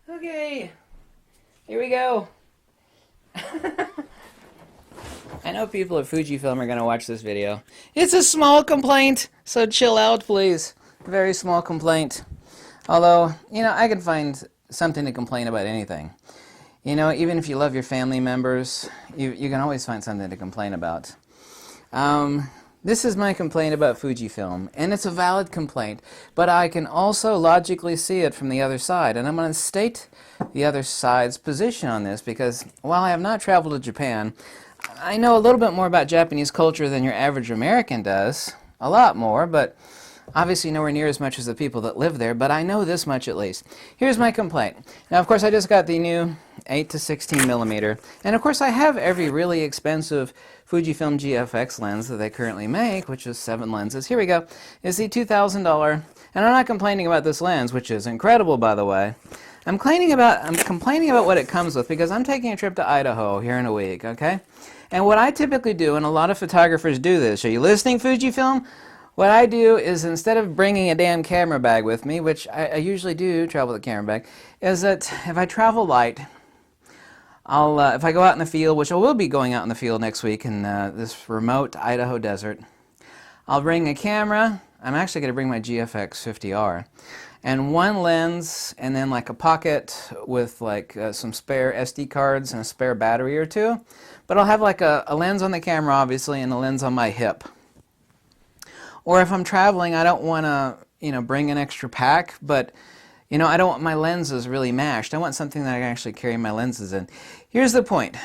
Okay, here we go. I know people at Fujifilm are going to watch this video. It's a small complaint, so chill out, please. Very small complaint. Although, I can find something to complain about anything. Even if you love your family members, you can always find something to complain about. This is my complaint about Fujifilm, and it's a valid complaint, but I can also logically see it from the other side, and I'm going to state the other side's position on this, because while I have not traveled to Japan, I know a little bit more about Japanese culture than your average American does. A lot more, but obviously nowhere near as much as the people that live there, but I know this much at least. Here's my complaint. Now, of course, I just got the new 8 to 16 millimeter, and of course I have every really expensive Fujifilm GFX lens that they currently make, which is 7 lenses. Here we go. Is the $2,000, and I'm not complaining about this lens, which is incredible, by the way. I'm complaining about what it comes with, because I'm taking a trip to Idaho here in a week, okay? And what I typically do, and a lot of photographers do this, are you listening, Fujifilm? What I do is, instead of bringing a damn camera bag with me, which I usually do travel with a camera bag, is that if I travel light, if I go out in the field, which I will be going out in the field next week in this remote Idaho desert, I'll bring a camera. I'm actually going to bring my GFX 50R. And one lens, and then like a pocket with like some spare SD cards and a spare battery or two. But I'll have like a lens on the camera, obviously, and a lens on my hip. Or if I'm traveling, I don't want to, bring an extra pack, but, I don't want my lenses really mashed. I want something that I can actually carry my lenses in. Here's the point.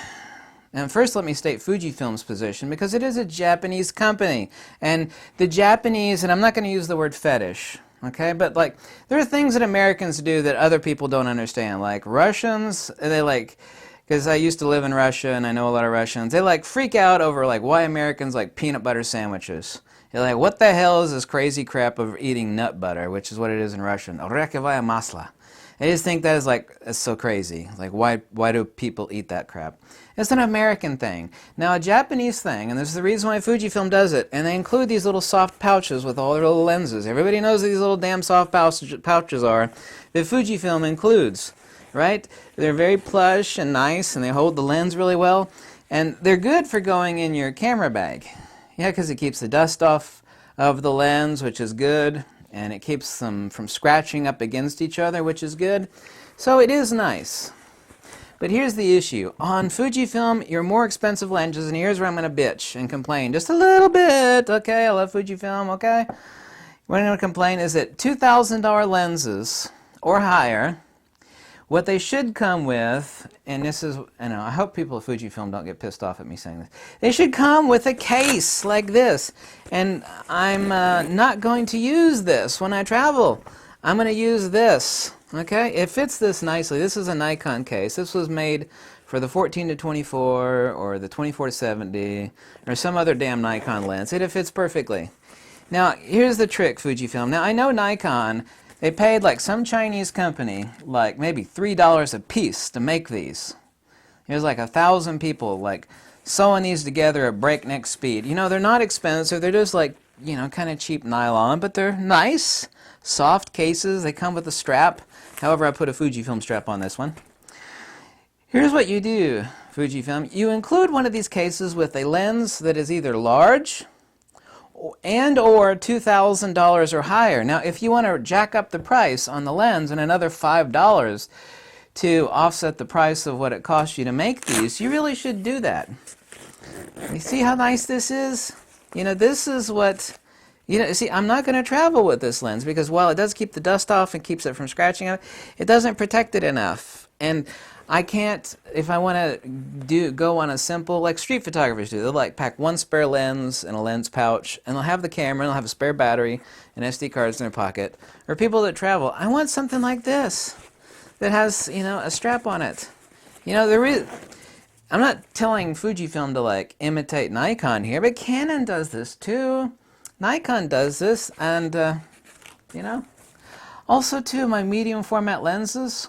And first, let me state Fujifilm's position, because it is a Japanese company. And the Japanese, and I'm not going to use the word fetish, okay? But, like, there are things that Americans do that other people don't understand. Like, Russians, because I used to live in Russia, and I know a lot of Russians, they, freak out over, why Americans like peanut butter sandwiches. They're like, what the hell is this crazy crap of eating nut butter, which is what it is in Russian. Orekevaya masla. They just think that is it's so crazy. Like, why do people eat that crap? It's an American thing. Now, a Japanese thing, and this is the reason why Fujifilm does it, and they include these little soft pouches with all their little lenses. Everybody knows what these little damn soft pouches are that Fujifilm includes, right? They're very plush and nice, and they hold the lens really well, and they're good for going in your camera bag. Yeah, because it keeps the dust off of the lens, which is good, and it keeps them from scratching up against each other, which is good. So it is nice. But here's the issue. On Fujifilm, your more expensive lenses, and here's where I'm going to bitch and complain just a little bit. Okay, I love Fujifilm, okay? What I'm going to complain is that $2,000 lenses or higher, what they should come with, and this is, I hope people at Fujifilm don't get pissed off at me saying this. They should come with a case like this. And I'm not going to use this when I travel. I'm going to use this. Okay? It fits this nicely. This is a Nikon case. This was made for the 14 to 24 or the 24 to 70 or some other damn Nikon lens. It fits perfectly. Now, here's the trick, Fujifilm. Now, I know Nikon, they paid some Chinese company maybe $3 a piece to make these. There's 1,000 people sewing these together at breakneck speed. They're not expensive. They're just kind of cheap nylon, but they're nice, soft cases. They come with a strap. However, I put a Fujifilm strap on this one. Here's what you do, Fujifilm. You include one of these cases with a lens that is either large and or $2,000 or higher. Now, if you want to jack up the price on the lens and another $5 to offset the price of what it costs you to make these, you really should do that. You see how nice this is? This is what, see, I'm not going to travel with this lens because while it does keep the dust off and keeps it from scratching up, it doesn't protect it enough. And I can't, if I want to go on a simple, like street photographers do, they'll pack one spare lens in a lens pouch, and they'll have the camera, and they'll have a spare battery and SD cards in their pocket. Or people that travel, I want something like this that has, a strap on it. I'm not telling Fujifilm to imitate Nikon here, but Canon does this too. Nikon does this, and also too, my medium format lenses,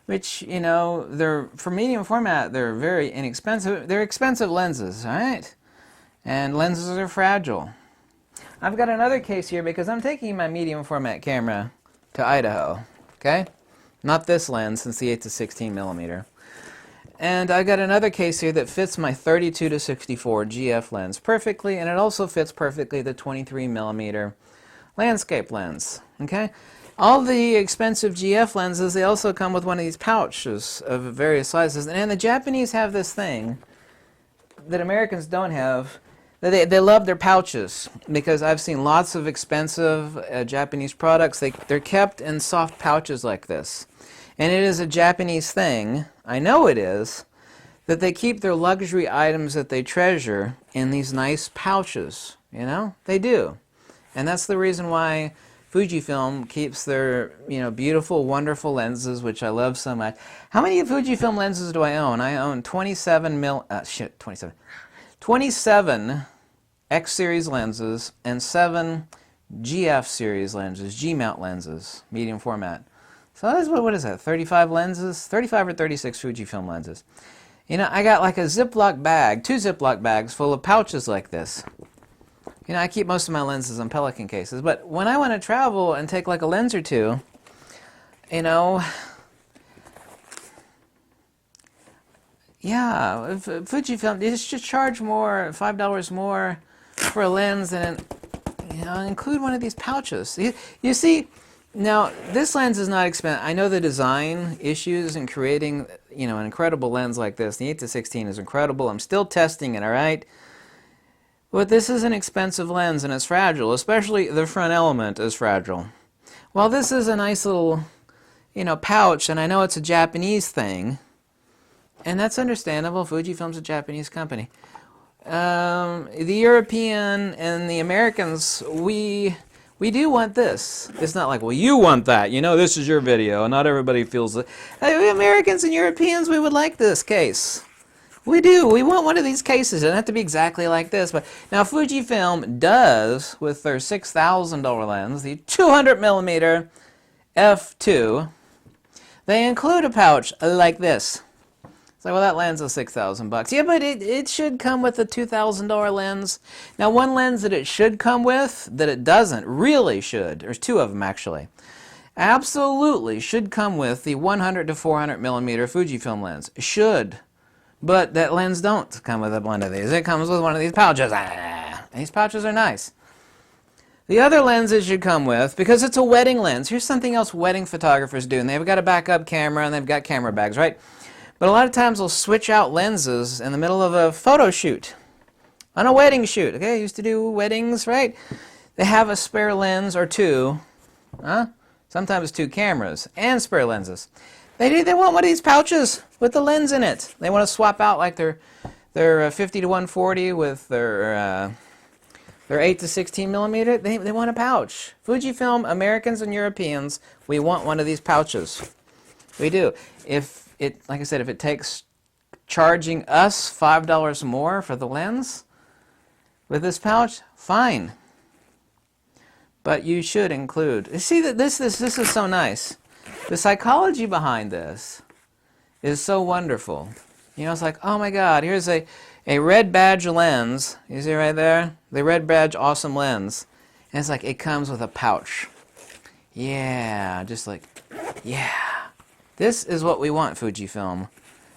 which, they're, for medium format, they're very inexpensive. They're expensive lenses, all right? And lenses are fragile. I've got another case here because I'm taking my medium format camera to Idaho, okay? Not this lens, since the 8 to 16 millimeter. And I got another case here that fits my 32 to 64 GF lens perfectly, and it also fits perfectly the 23 millimeter landscape lens. Okay? All the expensive GF lenses, they also come with one of these pouches of various sizes. And the Japanese have this thing that Americans don't have. They love their pouches, because I've seen lots of expensive Japanese products. They're kept in soft pouches like this. And it is a Japanese thing, I know it is, that they keep their luxury items that they treasure in these nice pouches. You know? They do. And that's the reason why Fujifilm keeps their, beautiful, wonderful lenses, which I love so much. How many Fujifilm lenses do I own? I own 27 X series lenses and 7 GF series lenses, G-mount lenses, medium format. So that's what is that? 35 lenses, 35 or 36 Fujifilm lenses. I got like a Ziploc bag, 2 Ziploc bags full of pouches like this. I keep most of my lenses in Pelican cases, but when I want to travel and take like a lens or two, yeah, if Fujifilm, they just charge more, $5 more for a lens, and include one of these pouches. You see, now this lens is not expensive. I know the design issues in creating, an incredible lens like this. The 8 to 16 is incredible. I'm still testing it, all right? But this is an expensive lens, and it's fragile, especially the front element is fragile. Well, this is a nice little, pouch, and I know it's a Japanese thing, and that's understandable. Fujifilm's a Japanese company. The European and the Americans, we do want this. It's not like, well, you want that. This is your video, and not everybody feels it. Hey, Americans and Europeans, we would like this case. We do. We want one of these cases. It doesn't have to be exactly like this. But now Fujifilm does, with their $6,000 lens, the 200 millimeter f2, they include a pouch like this. So, well, that lens is $6,000. Yeah, but it should come with a $2,000 lens. Now, one lens that it should come with, that it doesn't, really should, there's 2 of them actually, absolutely should come with the 100 to 400 millimeter Fujifilm lens. Should. But that lens don't come with one of these. It comes with one of these pouches. These pouches are nice. The other lens it should come with, because it's a wedding lens, here's something else wedding photographers do, and they've got a backup camera and they've got camera bags, right? But a lot of times they'll switch out lenses in the middle of a photo shoot, on a wedding shoot. Okay, I used to do weddings, right? They have a spare lens or 2, sometimes 2 cameras and spare lenses. They want one of these pouches with the lens in it. They want to swap out like their 50 to 140 with their 8 to 16 millimeter. They want a pouch. Fujifilm, Americans and Europeans, we want one of these pouches. We do. Like I said, if it takes charging us $5 more for the lens with this pouch, fine. But you should include. You see that this is so nice. The psychology behind this is so wonderful. It's like, oh my God, here's a red badge lens. You see right there? The red badge awesome lens. And it's like, it comes with a pouch. Yeah, just like, yeah. This is what we want, Fujifilm.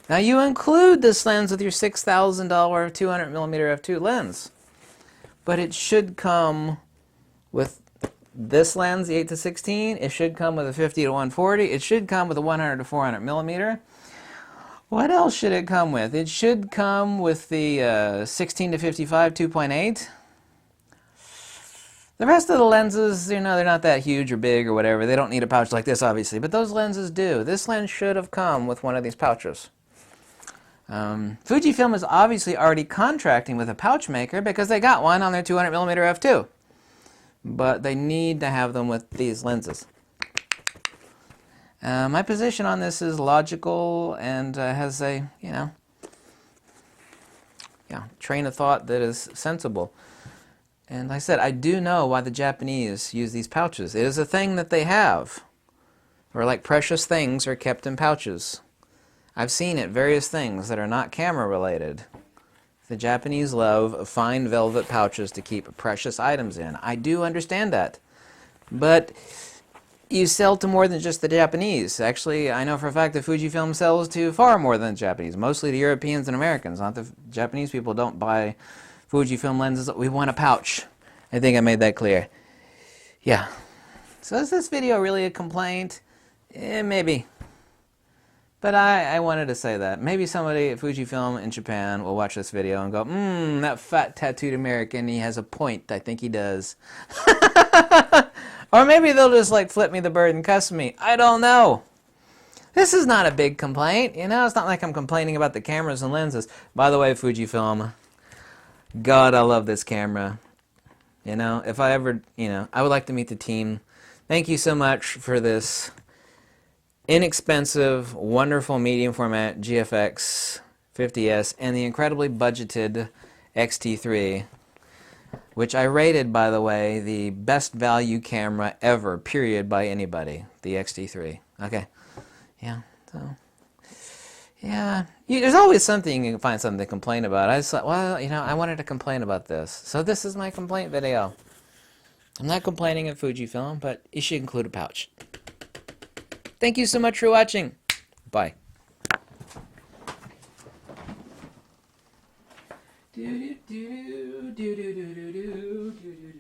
Now you include this lens with your $6,000 200 millimeter f2 lens. But it should come with this lens, the 8 to 16, it should come with a 50 to 140. It should come with a 100 to 400 millimeter. What else should it come with? It should come with the 16 to 55 2.8. The rest of the lenses, they're not that huge or big or whatever. They don't need a pouch like this, obviously, but those lenses do. This lens should have come with one of these pouches. Fujifilm is obviously already contracting with a pouch maker because they got one on their 200 millimeter f2. But they need to have them with these lenses. My position on this is logical and has a, train of thought that is sensible. And like I said, I do know why the Japanese use these pouches. It is a thing that they have. Or like precious things are kept in pouches. I've seen it, various things that are not camera related. The Japanese love fine velvet pouches to keep precious items in. I do understand that. But you sell to more than just the Japanese. Actually, I know for a fact that Fujifilm sells to far more than the Japanese, mostly to Europeans and Americans. Not the Japanese people don't buy Fujifilm lenses. We want a pouch. I think I made that clear. Yeah. So is this video really a complaint? Maybe. But I wanted to say that. Maybe somebody at Fujifilm in Japan will watch this video and go, that fat tattooed American, he has a point. I think he does. Or maybe they'll just like flip me the bird and cuss me. I don't know. This is not a big complaint, you know? It's not like I'm complaining about the cameras and lenses. By the way, Fujifilm, God, I love this camera. You know, if I ever, I would like to meet the team. Thank you so much for this inexpensive, wonderful medium format GFX 50S and the incredibly budgeted XT3, which I rated, by the way, the best value camera ever, period, by anybody, the XT3. Okay, yeah, so, yeah, there's always something you can find something to complain about. I just thought, well, I wanted to complain about this, so this is my complaint video. I'm not complaining at Fujifilm, but you should include a pouch. Thank you so much for watching. Bye. Do do do do do do do do do do.